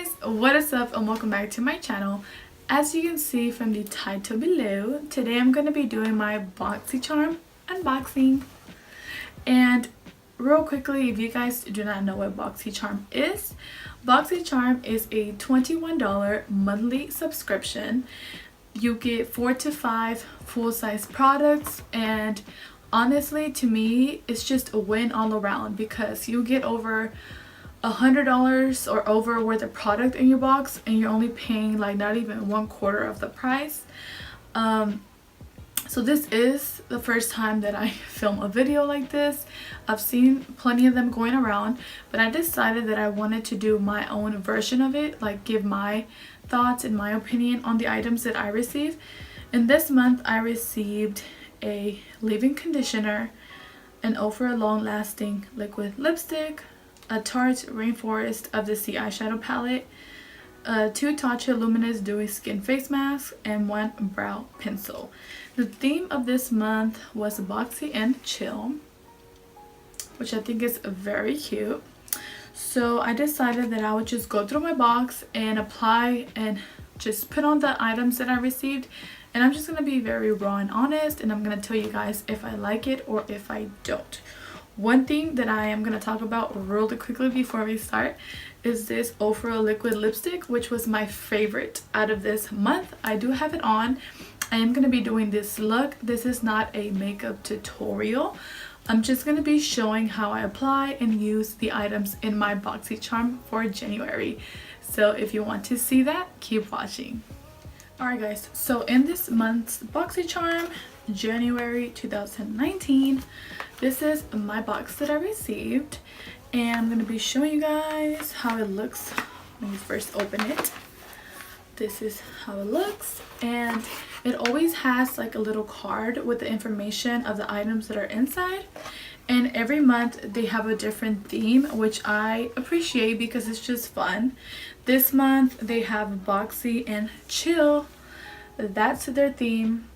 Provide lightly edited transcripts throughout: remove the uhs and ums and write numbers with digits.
guys, what is up and welcome back to my channel. As you can see from the title below, today I'm going to be doing my BOXYCHARM unboxing. And real quickly, if you guys do not know what BOXYCHARM is a $21 monthly subscription. You get 4 to 5 full-size products, and honestly, to me, it's just a win all around because you get over $100 or over worth of product in your box, and you're only paying like not even 1/4 of the price. So this is the first time that I film a video like this. I've seen plenty of them going around, but I decided that I wanted to do my own version of it, like give my thoughts and my opinion on the items that I received. And this month I received a leave-in conditioner, an Ofra long-lasting liquid lipstick, a Tarte Rainforest of the Sea eyeshadow palette, 2 Tatcha Luminous Dewy Skin Face Masks, and 1 brow pencil. The theme of this month was boxy and chill, which I think is very cute. So I decided that I would just go through my box and apply and just put on the items that I received. And I'm just going to be very raw and honest, and I'm going to tell you guys if I like it or if I don't. One thing that I am going to talk about really quickly before we start is this Ofra liquid lipstick, which was my favorite out of this month. I do have it on. I am going to be doing this look. This is not a makeup tutorial. I'm just going to be showing how I apply and use the items in my BOXYCHARM for January. So if you want to see that, keep watching. Alright guys, so in this month's BOXYCHARM, January 2019, this is my box that I received, and I'm going to be showing you guys how it looks when you first open it. This is how it looks, and it always has like a little card with the information of the items that are inside. And every month they have a different theme, which I appreciate because it's just fun. This month they have boxy and chill. That's their theme.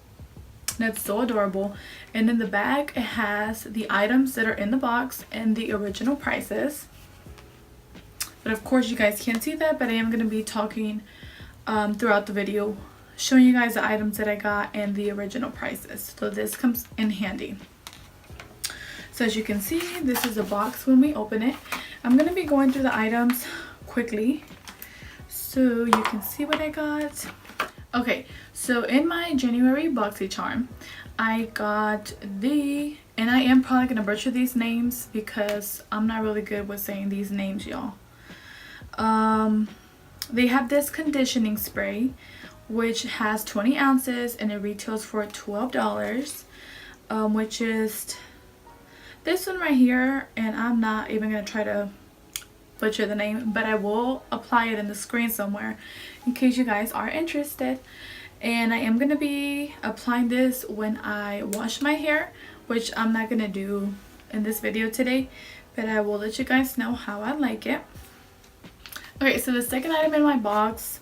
That's so adorable. And in the back it has the items that are in the box and the original prices. But of course you guys can't see that, but I am going to be talking throughout the video, showing you guys the items that I got and the original prices. So this comes in handy. So as you can see, this is a box when we open it. I'm going to be going through the items quickly so you can see what I got. Okay, so in my January BOXYCHARM, I got the, and I am probably going to butcher these names because I'm not really good with saying these names, y'all. They have this conditioning spray, which has 20 ounces and it retails for $12, which is this one right here. And I'm not even going to try to butcher the name, but I will apply it in the screen somewhere in case you guys are interested. And I am going to be applying this when I wash my hair, which I'm not going to do in this video today, but I will let you guys know how I like it. Okay, so the second item in my box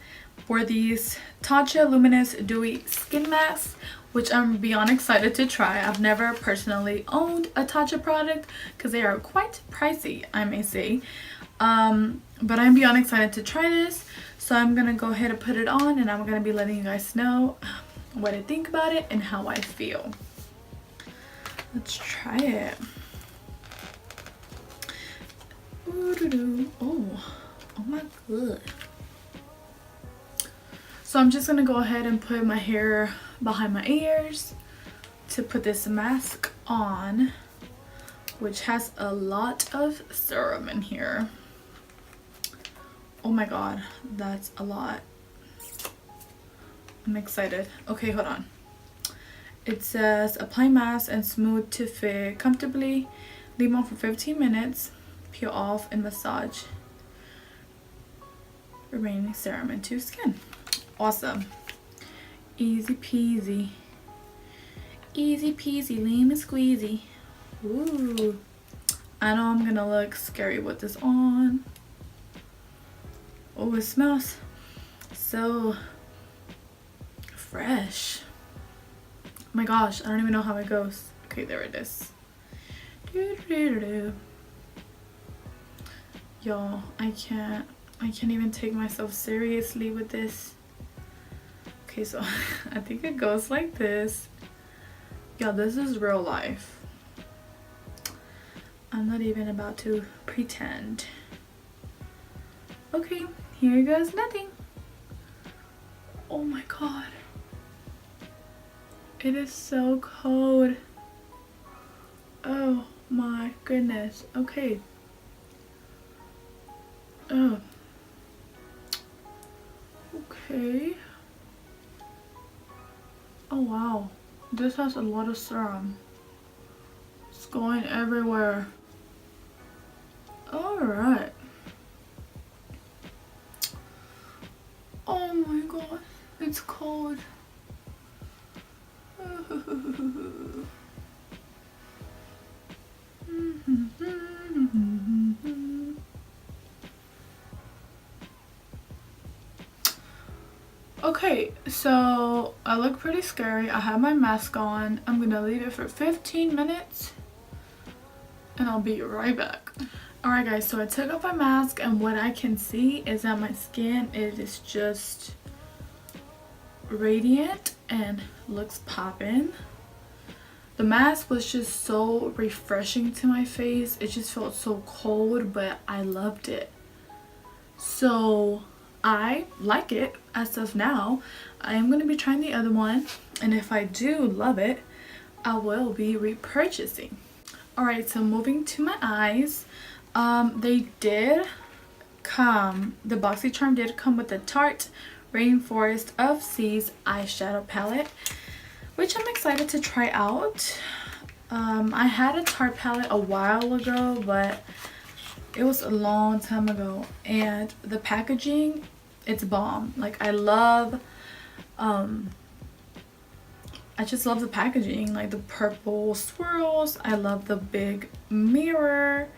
were these Tatcha Luminous Dewy Skin Masks, which I'm beyond excited to try. I've never personally owned a Tatcha product because they are quite pricey, I may say. But I'm beyond excited to try this. So I'm going to go ahead and put it on, and I'm going to be letting you guys know what I think about it and how I feel. Let's try it. Oh my god. So I'm just going to go ahead and put my hair behind my ears to put this mask on, which has a lot of serum in here. Oh my god, that's a lot. I'm excited. Okay, hold on. It says apply mask and smooth to fit comfortably. Leave on for 15 minutes. Peel off and massage remaining serum into skin. Awesome. Easy peasy. Easy peasy, lemon squeezy. Ooh. I know I'm gonna look scary with this on. Oh, it smells so fresh. Oh my gosh, I don't even know how it goes. Okay, there it is. Y'all, I can't I can't even take myself seriously with this. Okay, so I think it goes like this. Yeah, this is real life. I'm not even about to pretend. Okay, here goes nothing. Oh my god. It is so cold. Oh my goodness. Okay. Oh. Okay. Oh wow. This has a lot of serum. It's going everywhere. Alright. Oh my god. It's cold. Okay, so I look pretty scary. I have my mask on. I'm gonna leave it for 15 minutes and I'll be right back. Alright guys, so I took off my mask and what I can see is that my skin, it is just radiant and looks poppin'. The mask was just so refreshing to my face. It just felt so cold, but I loved it. So I like it as of now. I am going to be trying the other one, and if I do love it, I will be repurchasing. Alright, so moving to my eyes. They did come, the BOXYCHARM did come with the Tarte Rainforest of Seas eyeshadow palette, which I'm excited to try out. I had a Tarte palette a while ago, but it was a long time ago, and the packaging, it's bomb. Like I love, I just love the packaging, like the purple swirls. I love the big mirror.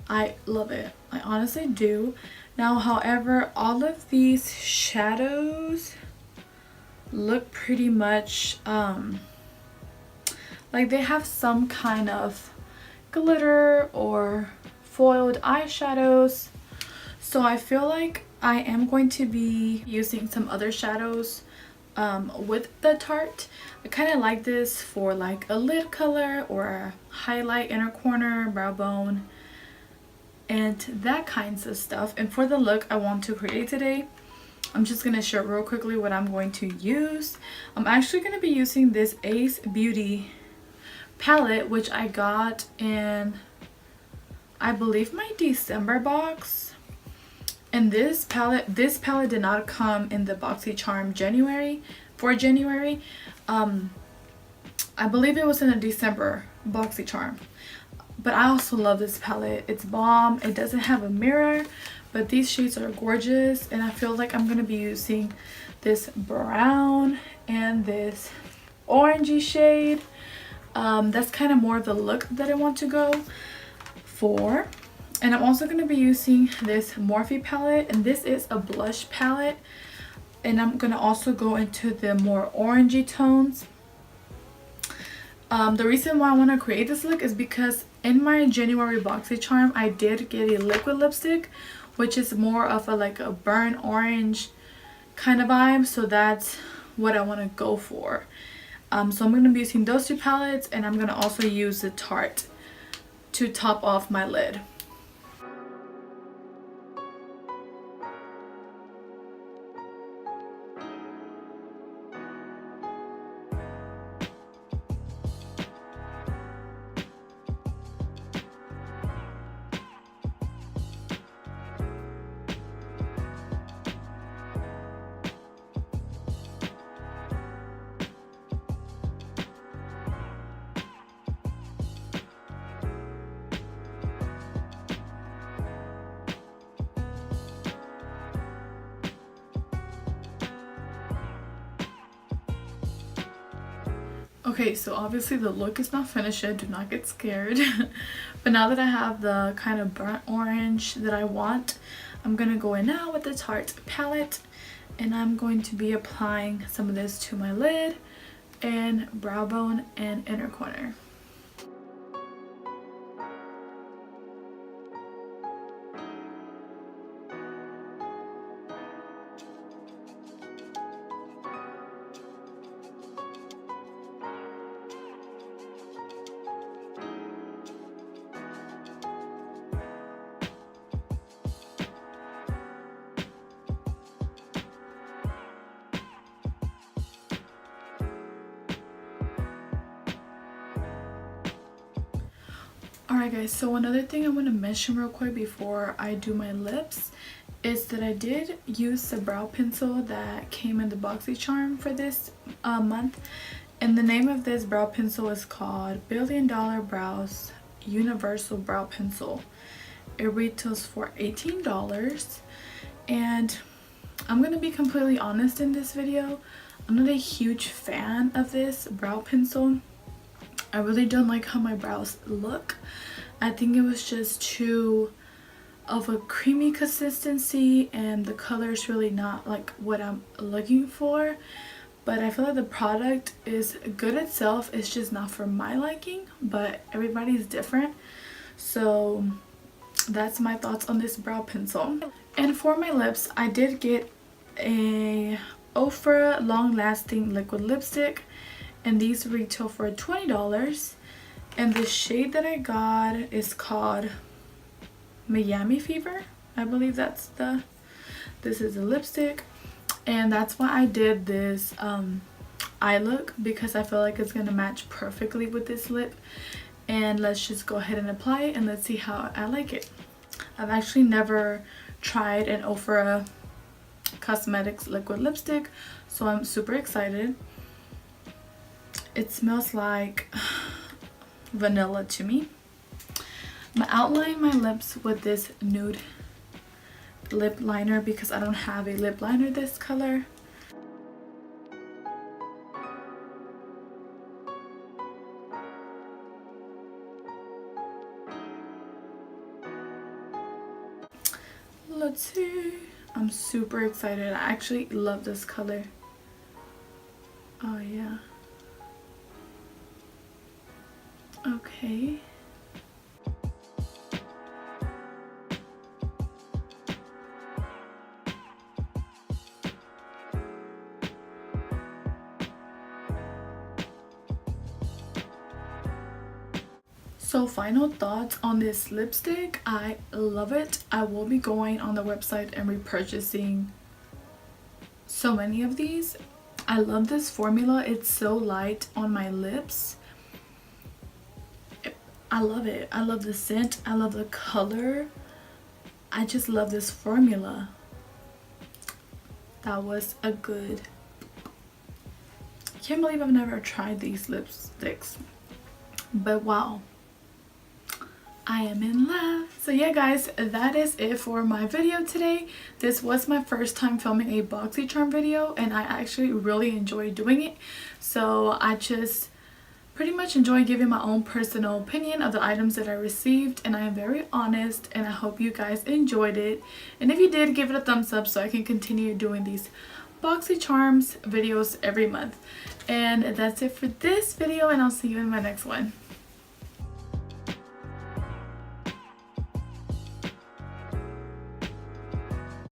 I love it. I honestly do. Now, however, all of these shadows look pretty much like they have some kind of glitter or foiled eyeshadows. So I feel like I am going to be using some other shadows with the Tarte. I kind of like this for like a lid color or a highlight, inner corner, brow bone, and that kinds of stuff. And for the look I want to create today, I'm just going to share real quickly what I'm going to use. I'm actually going to be using this Ace Beauty palette, which I got in, I believe, my December box. And this palette did not come in the BOXYCHARM January. I believe it was in a December BOXYCHARM. But I also love this palette. It's bomb. It doesn't have a mirror, but these shades are gorgeous, and I feel like I'm going to be using this brown and this orangey shade. That's kind of more of the look that I want to go for. And I'm also going to be using this Morphe palette, and this is a blush palette, and I'm going to also go into the more orangey tones. The reason why I want to create this look is because in my January BOXYCHARM I did get a liquid lipstick, which is more of a like a burnt orange kind of vibe, so that's what I want to go for. So I'm going to be using those two palettes, and I'm going to also use the Tarte to top off my lid. Okay, so obviously the look is not finished yet, do not get scared. But now that I have the kind of burnt orange that I want, I'm gonna go in now with the Tarte palette, and I'm going to be applying some of this to my lid and brow bone and inner corner. Alright guys, so another thing I want to mention real quick before I do my lips is that I did use the brow pencil that came in the BOXYCHARM for this month. And the name of this brow pencil is called Billion Dollar Brows Universal Brow Pencil. It retails for $18. And I'm going to be completely honest in this video. I'm not a huge fan of this brow pencil. I really don't like how my brows look. I think it was just too of a creamy consistency and the color is really not like what I'm looking for. But I feel like the product is good itself. It's just not for my liking, but everybody's different. So that's my thoughts on this brow pencil. And for my lips, I did get a Ofra long lasting liquid lipstick. And these retail for $20. And the shade that I got is called Miami Fever. I believe this is a lipstick. And that's why I did this eye look, because I feel like it's going to match perfectly with this lip. And let's just go ahead and apply it and let's see how I like it. I've actually never tried an Ofra Cosmetics liquid lipstick, so I'm super excited. It smells like vanilla to me. I'm outlining my lips with this nude lip liner because I don't have a lip liner this color. Let's see. I'm super excited. I actually love this color. Oh yeah. Okay. So final thoughts on this lipstick. I love it. I will be going on the website and repurchasing so many of these. I love this formula. It's so light on my lips. I love it. I love the scent. I love the color. I just love this formula. That was a good... I can't believe I've never tried these lipsticks. But wow. I am in love. So yeah guys, that is it for my video today. This was my first time filming a BOXYCHARM video and I actually really enjoyed doing it. So I just pretty much enjoy giving my own personal opinion of the items that I received, and I am very honest, and I hope you guys enjoyed it. And if you did, give it a thumbs up so I can continue doing these BOXYCHARMs videos every month. And that's it for this video, and I'll see you in my next one.